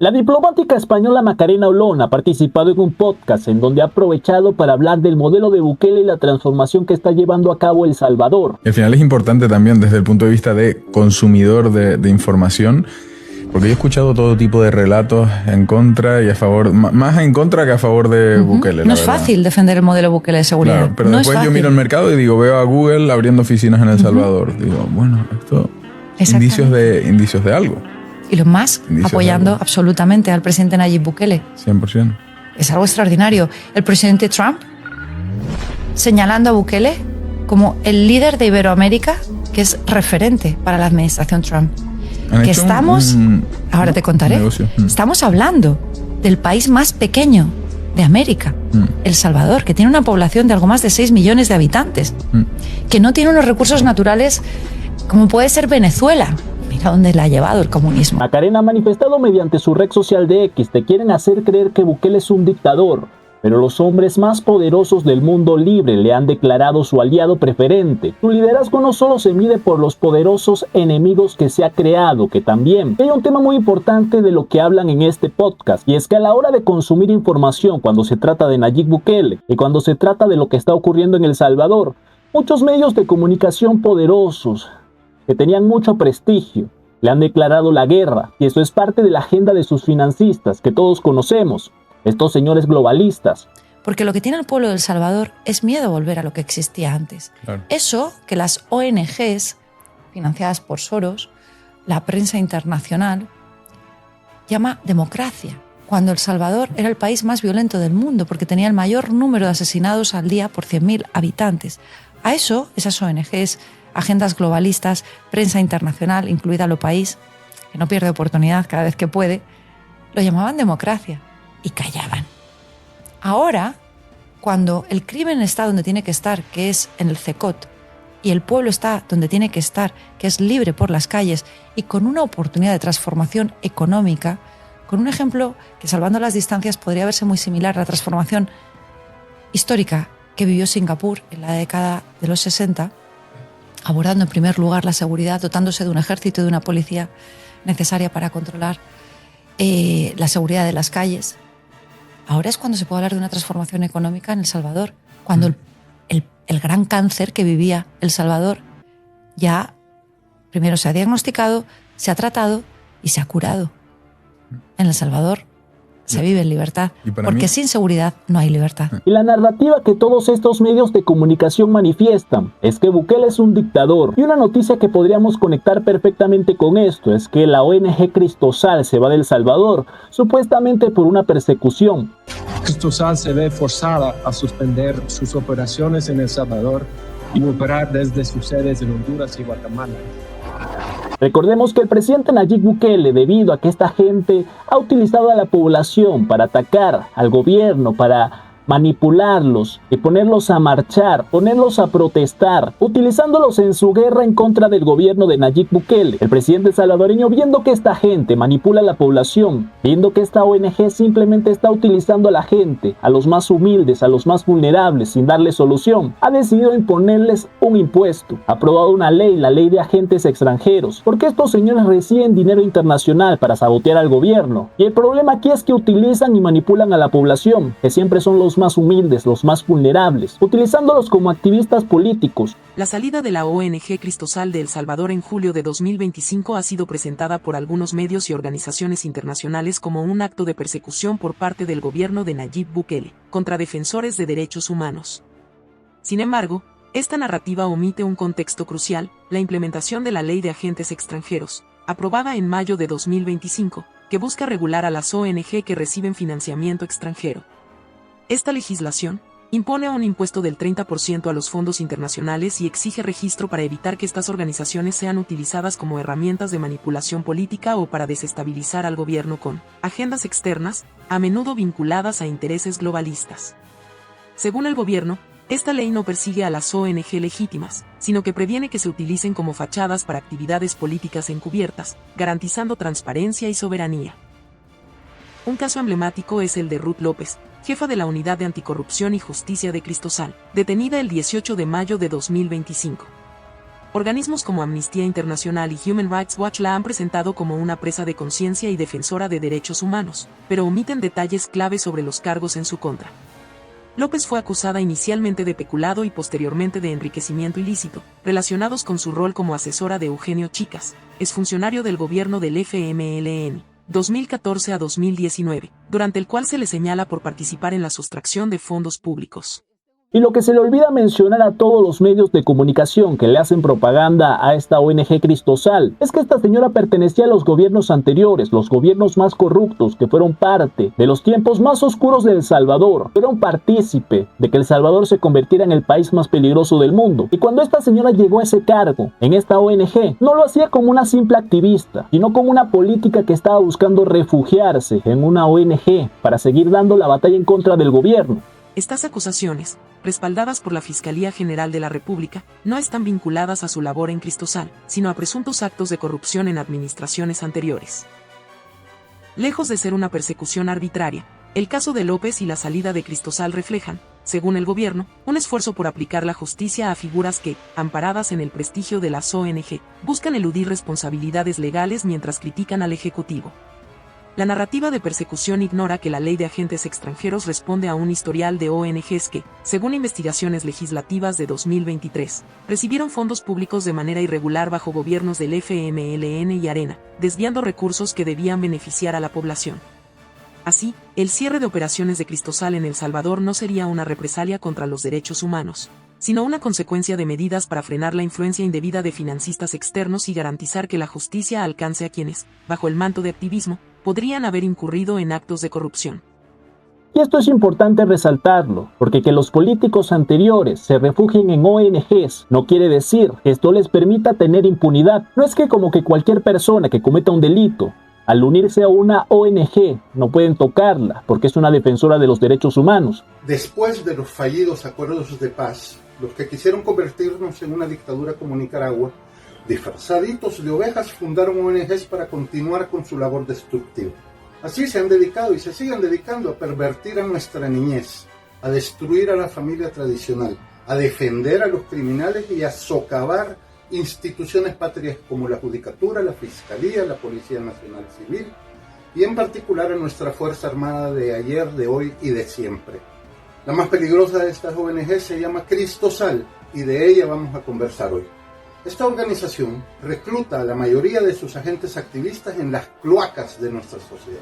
La diplomática española Macarena Olona ha participado en un podcast en donde ha aprovechado para hablar del modelo de Bukele y la transformación que está llevando a cabo El Salvador. Al final es importante también desde el punto de vista de consumidor de información, porque yo he escuchado todo tipo de relatos en contra y a favor, más en contra que a favor de Bukele. No es fácil defender el modelo Bukele de seguridad. Claro, pero no después yo miro el mercado y digo, veo a Google abriendo oficinas en El Salvador. Digo, bueno, esto indicios de algo. Y los más apoyando absolutamente al presidente Nayib Bukele. 100%. Es algo extraordinario. El presidente Trump señalando a Bukele como el líder de Iberoamérica, que es referente para la administración Trump. Que estamos, ahora te contaré, estamos hablando del país más pequeño de América, El Salvador, que tiene una población de algo más de 6 millones de habitantes, que no tiene unos recursos naturales como puede ser Venezuela. Mira dónde la ha llevado el comunismo. Macarena ha manifestado mediante su red social de X: te quieren hacer creer que Bukele es un dictador, pero los hombres más poderosos del mundo libre le han declarado su aliado preferente. Su liderazgo no solo se mide por los poderosos enemigos que se ha creado, que también hay un tema muy importante de lo que hablan en este podcast, y es que a la hora de consumir información cuando se trata de Nayib Bukele y cuando se trata de lo que está ocurriendo en El Salvador, muchos medios de comunicación poderosos que tenían mucho prestigio le han declarado la guerra, y eso es parte de la agenda de sus financistas que todos conocemos. Estos señores globalistas. Porque lo que tiene el pueblo de El Salvador es miedo a volver a lo que existía antes. Claro. Eso que las ONGs, financiadas por Soros, la prensa internacional, llama democracia, cuando El Salvador era el país más violento del mundo, porque tenía el mayor número de asesinados al día por 100.000 habitantes. A eso, esas ONGs, agendas globalistas, prensa internacional, incluida Lo País, que no pierde oportunidad cada vez que puede, lo llamaban democracia. Y callaban. Ahora, cuando el crimen está donde tiene que estar, que es en el CECOT, y el pueblo está donde tiene que estar, que es libre por las calles, y con una oportunidad de transformación económica, con un ejemplo que, salvando las distancias, podría verse muy similar a la transformación histórica que vivió Singapur en la década de los 60, abordando en primer lugar la seguridad, dotándose de un ejército y de una policía necesaria para controlar la seguridad de las calles. Ahora es cuando se puede hablar de una transformación económica en El Salvador, cuando el gran cáncer que vivía El Salvador ya primero se ha diagnosticado, se ha tratado y se ha curado. En El Salvador se vive en libertad, porque sin seguridad no hay libertad. Y la narrativa que todos estos medios de comunicación manifiestan es que Bukele es un dictador. Y una noticia que podríamos conectar perfectamente con esto es que la ONG Cristosal se va de El Salvador, supuestamente por una persecución. Cristosal se ve forzada a suspender sus operaciones en El Salvador y operar desde sus sedes en Honduras y Guatemala. Recordemos que el presidente Nayib Bukele, debido a que esta gente ha utilizado a la población para atacar al gobierno, para manipularlos y ponerlos a marchar, ponerlos a protestar, utilizándolos en su guerra en contra del gobierno de Nayib Bukele. El presidente salvadoreño, viendo que esta gente manipula a la población, viendo que esta ONG simplemente está utilizando a la gente, a los más humildes, a los más vulnerables, sin darles solución, ha decidido imponerles un impuesto. Ha aprobado una ley, la ley de agentes extranjeros, porque estos señores reciben dinero internacional para sabotear al gobierno. Y el problema aquí es que utilizan y manipulan a la población, que siempre son los más humildes, los más vulnerables, utilizándolos como activistas políticos. La salida de la ONG Cristosal de El Salvador en julio de 2025 ha sido presentada por algunos medios y organizaciones internacionales como un acto de persecución por parte del gobierno de Nayib Bukele contra defensores de derechos humanos. Sin embargo, esta narrativa omite un contexto crucial: la implementación de la Ley de Agentes Extranjeros, aprobada en mayo de 2025, que busca regular a las ONG que reciben financiamiento extranjero. Esta legislación impone un impuesto del 30% a los fondos internacionales y exige registro para evitar que estas organizaciones sean utilizadas como herramientas de manipulación política o para desestabilizar al gobierno con agendas externas, a menudo vinculadas a intereses globalistas. Según el gobierno, esta ley no persigue a las ONG legítimas, sino que previene que se utilicen como fachadas para actividades políticas encubiertas, garantizando transparencia y soberanía. Un caso emblemático es el de Ruth López, jefa de la Unidad de Anticorrupción y Justicia de Cristosal, detenida el 18 de mayo de 2025. Organismos como Amnistía Internacional y Human Rights Watch la han presentado como una presa de conciencia y defensora de derechos humanos, pero omiten detalles clave sobre los cargos en su contra. López fue acusada inicialmente de peculado y posteriormente de enriquecimiento ilícito, relacionados con su rol como asesora de Eugenio Chicas, exfuncionario del gobierno del FMLN, 2014 a 2019, durante el cual se le señala por participar en la sustracción de fondos públicos. Y lo que se le olvida mencionar a todos los medios de comunicación que le hacen propaganda a esta ONG Cristosal es que esta señora pertenecía a los gobiernos anteriores, los gobiernos más corruptos que fueron parte de los tiempos más oscuros de El Salvador. Fueron partícipe de que El Salvador se convirtiera en el país más peligroso del mundo. Y cuando esta señora llegó a ese cargo en esta ONG, no lo hacía como una simple activista, sino como una política que estaba buscando refugiarse en una ONG para seguir dando la batalla en contra del gobierno. Estas acusaciones, respaldadas por la Fiscalía General de la República, no están vinculadas a su labor en Cristosal, sino a presuntos actos de corrupción en administraciones anteriores. Lejos de ser una persecución arbitraria, el caso de López y la salida de Cristosal reflejan, según el gobierno, un esfuerzo por aplicar la justicia a figuras que, amparadas en el prestigio de las ONG, buscan eludir responsabilidades legales mientras critican al Ejecutivo. La narrativa de persecución ignora que la Ley de Agentes Extranjeros responde a un historial de ONGs que, según investigaciones legislativas de 2023, recibieron fondos públicos de manera irregular bajo gobiernos del FMLN y Arena, desviando recursos que debían beneficiar a la población. Así, el cierre de operaciones de Cristosal en El Salvador no sería una represalia contra los derechos humanos, sino una consecuencia de medidas para frenar la influencia indebida de financistas externos y garantizar que la justicia alcance a quienes, bajo el manto de activismo, podrían haber incurrido en actos de corrupción. Y esto es importante resaltarlo, porque que los políticos anteriores se refugien en ONGs no quiere decir que esto les permita tener impunidad. No es que como que cualquier persona que cometa un delito, al unirse a una ONG, no pueden tocarla, porque es una defensora de los derechos humanos. Después de los fallidos acuerdos de paz, los que quisieron convertirnos en una dictadura como Nicaragua, disfrazaditos de ovejas, fundaron ONGs para continuar con su labor destructiva. Así se han dedicado y se siguen dedicando a pervertir a nuestra niñez, a destruir a la familia tradicional, a defender a los criminales y a socavar instituciones patrias como la Judicatura, la Fiscalía, la Policía Nacional Civil y en particular a nuestra Fuerza Armada de ayer, de hoy y de siempre. La más peligrosa de estas ONGs se llama Cristosal y de ella vamos a conversar hoy. Esta organización recluta a la mayoría de sus agentes activistas en las cloacas de nuestra sociedad.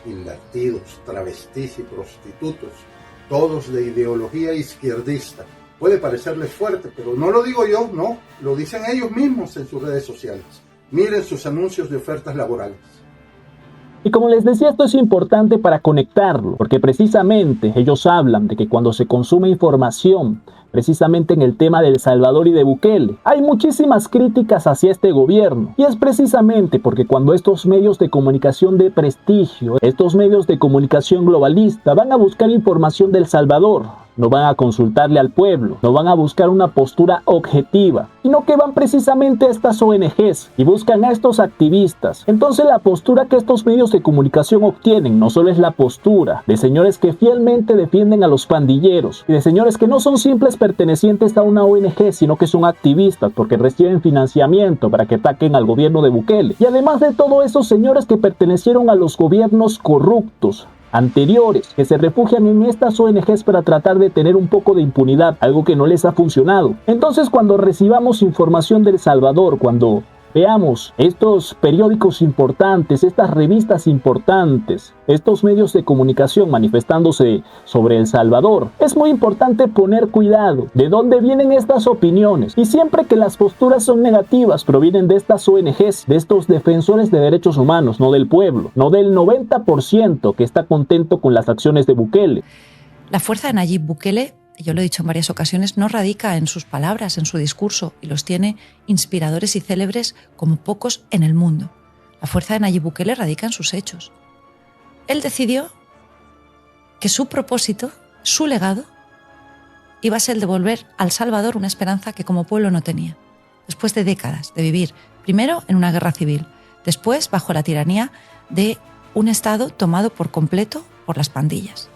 Invertidos, travestis y prostitutos, todos de ideología izquierdista. Puede parecerles fuerte, pero no lo digo yo, no, lo dicen ellos mismos en sus redes sociales. Miren sus anuncios de ofertas laborales. Y como les decía, esto es importante para conectarlo, porque precisamente ellos hablan de que cuando se consume información, precisamente en el tema de El Salvador y de Bukele, hay muchísimas críticas hacia este gobierno. Y es precisamente porque cuando estos medios de comunicación de prestigio, estos medios de comunicación globalista, van a buscar información del Salvador, no van a consultarle al pueblo, no van a buscar una postura objetiva, sino que van precisamente a estas ONGs y buscan a estos activistas. Entonces la postura que estos medios de comunicación obtienen no solo es la postura de señores que fielmente defienden a los pandilleros y de señores que no son simples pertenecientes a una ONG, sino que son activistas porque reciben financiamiento para que ataquen al gobierno de Bukele. Y además de todo, esos señores que pertenecieron a los gobiernos corruptos anteriores, que se refugian en estas ONGs para tratar de tener un poco de impunidad, algo que no les ha funcionado. Entonces, cuando recibamos información del Salvador, cuando veamos estos periódicos importantes, estas revistas importantes, estos medios de comunicación manifestándose sobre El Salvador, es muy importante poner cuidado de dónde vienen estas opiniones. Y siempre que las posturas son negativas, provienen de estas ONGs, de estos defensores de derechos humanos, no del pueblo, no del 90% que está contento con las acciones de Bukele. La fuerza de Nayib Bukele, yo lo he dicho en varias ocasiones, no radica en sus palabras, en su discurso, y los tiene inspiradores y célebres como pocos en el mundo. La fuerza de Nayib Bukele radica en sus hechos. Él decidió que su propósito, su legado, iba a ser devolver al Salvador una esperanza que como pueblo no tenía. Después de décadas de vivir, primero en una guerra civil, después bajo la tiranía de un Estado tomado por completo por las pandillas.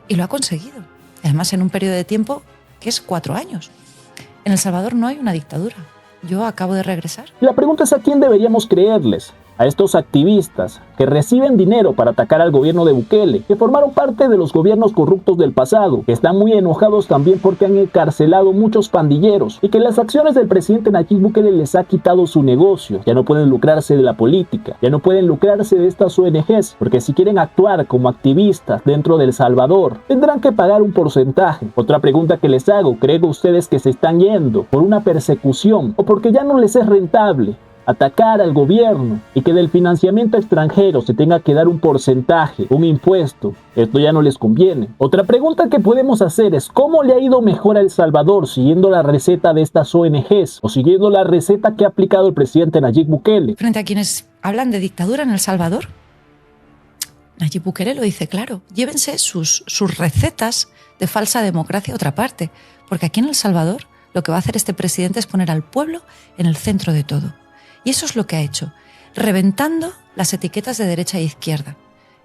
Y lo ha conseguido. Además, en un periodo de tiempo que es 4 años. En El Salvador no hay una dictadura. Yo acabo de regresar. Y la pregunta es a quién deberíamos creerles. A estos activistas que reciben dinero para atacar al gobierno de Bukele, que formaron parte de los gobiernos corruptos del pasado, que están muy enojados también porque han encarcelado muchos pandilleros y que las acciones del presidente Nayib Bukele les ha quitado su negocio. Ya no pueden lucrarse de la política, ya no pueden lucrarse de estas ONGs, porque si quieren actuar como activistas dentro de El Salvador, tendrán que pagar un porcentaje. Otra pregunta que les hago, ¿creen ustedes que se están yendo por una persecución o porque ya no les es rentable atacar al gobierno y que del financiamiento extranjero se tenga que dar un porcentaje, un impuesto? Esto ya no les conviene. Otra pregunta que podemos hacer es ¿cómo le ha ido mejor a El Salvador siguiendo la receta de estas ONGs o siguiendo la receta que ha aplicado el presidente Nayib Bukele? Frente a quienes hablan de dictadura en El Salvador, Nayib Bukele lo dice claro, llévense sus recetas de falsa democracia a otra parte, porque aquí en El Salvador lo que va a hacer este presidente es poner al pueblo en el centro de todo. Y eso es lo que ha hecho, reventando las etiquetas de derecha e izquierda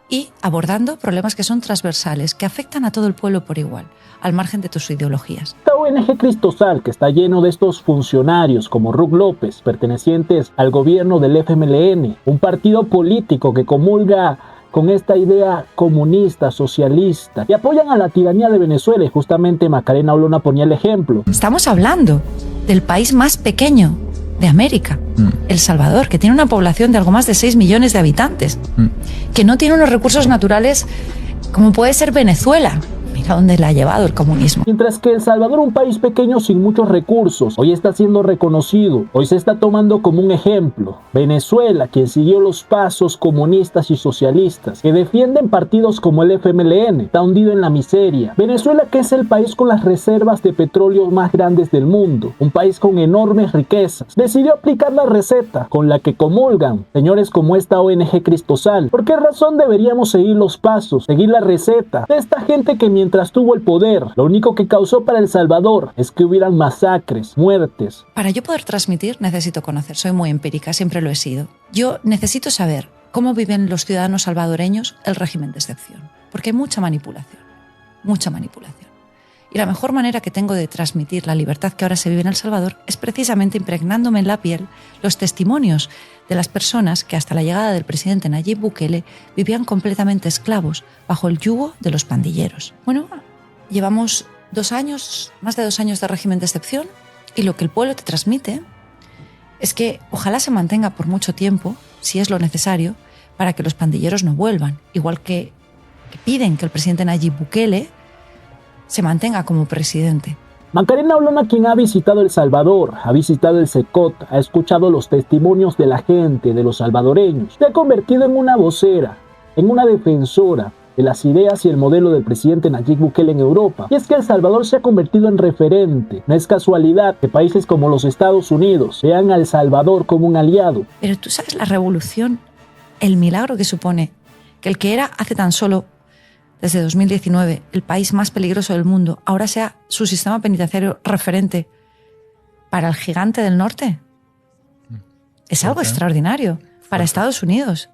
y abordando problemas que son transversales, que afectan a todo el pueblo por igual, al margen de tus ideologías. Esta ONG Cristosal, que está lleno de estos funcionarios como Ruck López, pertenecientes al gobierno del FMLN, un partido político que comulga con esta idea comunista, socialista, y apoyan a la tiranía de Venezuela, y justamente Macarena Olona ponía el ejemplo. Estamos hablando del país más pequeño de América, El Salvador, que tiene una población de algo más de 6 millones de habitantes, que no tiene unos recursos naturales como puede ser Venezuela. Mira dónde la ha llevado el comunismo. Mientras que El Salvador, un país pequeño sin muchos recursos, hoy está siendo reconocido, hoy se está tomando como un ejemplo. Venezuela, quien siguió los pasos comunistas y socialistas, que defienden partidos como el FMLN, está hundido en la miseria. Venezuela, que es el país con las reservas de petróleo más grandes del mundo, un país con enormes riquezas, decidió aplicar la receta con la que comulgan señores como esta ONG Cristosal. ¿Por qué razón deberíamos seguir los pasos, seguir la receta de esta gente que mientras tuvo el poder, lo único que causó para El Salvador es que hubieran masacres, muertes? Para yo poder transmitir necesito conocer, soy muy empírica, siempre lo he sido. Yo necesito saber cómo viven los ciudadanos salvadoreños el régimen de excepción, porque hay mucha manipulación, mucha manipulación. Y la mejor manera que tengo de transmitir la libertad que ahora se vive en El Salvador es precisamente impregnándome en la piel los testimonios de las personas que hasta la llegada del presidente Nayib Bukele vivían completamente esclavos bajo el yugo de los pandilleros. Bueno, llevamos 2 años, más de 2 años de régimen de excepción, y lo que el pueblo te transmite es que ojalá se mantenga por mucho tiempo, si es lo necesario, para que los pandilleros no vuelvan, igual que piden que el presidente Nayib Bukele se mantenga como presidente. Macarena Olona, quien ha visitado El Salvador, ha visitado el Secot, ha escuchado los testimonios de la gente, de los salvadoreños, se ha convertido en una vocera, en una defensora de las ideas y el modelo del presidente Nayib Bukele en Europa. Y es que El Salvador se ha convertido en referente. No es casualidad que países como los Estados Unidos vean a El Salvador como un aliado. Pero tú sabes la revolución, el milagro que supone que el que era hace tan solo desde 2019 el país más peligroso del mundo ahora sea su sistema penitenciario referente para el gigante del norte. Es algo extraordinario para Estados Unidos.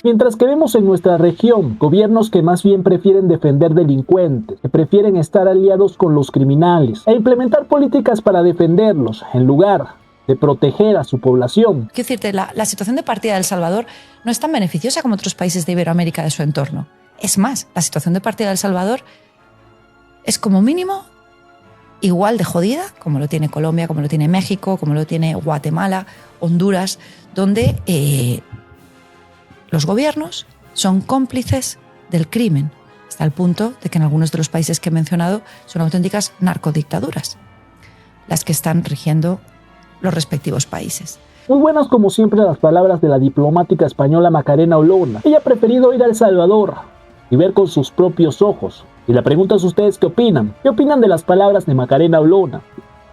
Mientras que vemos en nuestra región gobiernos que más bien prefieren defender delincuentes, que prefieren estar aliados con los criminales e implementar políticas para defenderlos en lugar de proteger a su población. Quiero decirte, la situación de partida de El Salvador no es tan beneficiosa como otros países de Iberoamérica de su entorno. Es más, la situación de partida de El Salvador es como mínimo igual de jodida como lo tiene Colombia, como lo tiene México, como lo tiene Guatemala, Honduras, donde los gobiernos son cómplices del crimen, hasta el punto de que en algunos de los países que he mencionado son auténticas narcodictaduras las que están rigiendo los respectivos países. Muy buenas como siempre las palabras de la diplomática española Macarena Olona. Ella ha preferido ir a El Salvador y ver con sus propios ojos. Y la pregunta es ustedes qué opinan. ¿Qué opinan de las palabras de Macarena Olona?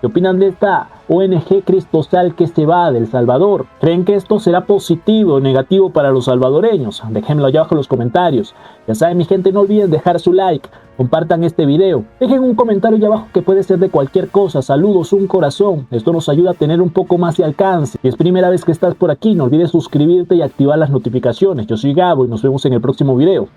¿Qué opinan de esta ONG Cristosal que se va de El Salvador? ¿Creen que esto será positivo o negativo para los salvadoreños? Déjenmelo allá abajo en los comentarios. Ya saben, mi gente, no olviden dejar su like, compartan este video, dejen un comentario allá abajo que puede ser de cualquier cosa, saludos, un corazón. Esto nos ayuda a tener un poco más de alcance. Si es primera vez que estás por aquí, no olvides suscribirte y activar las notificaciones. Yo soy Gabo y nos vemos en el próximo video.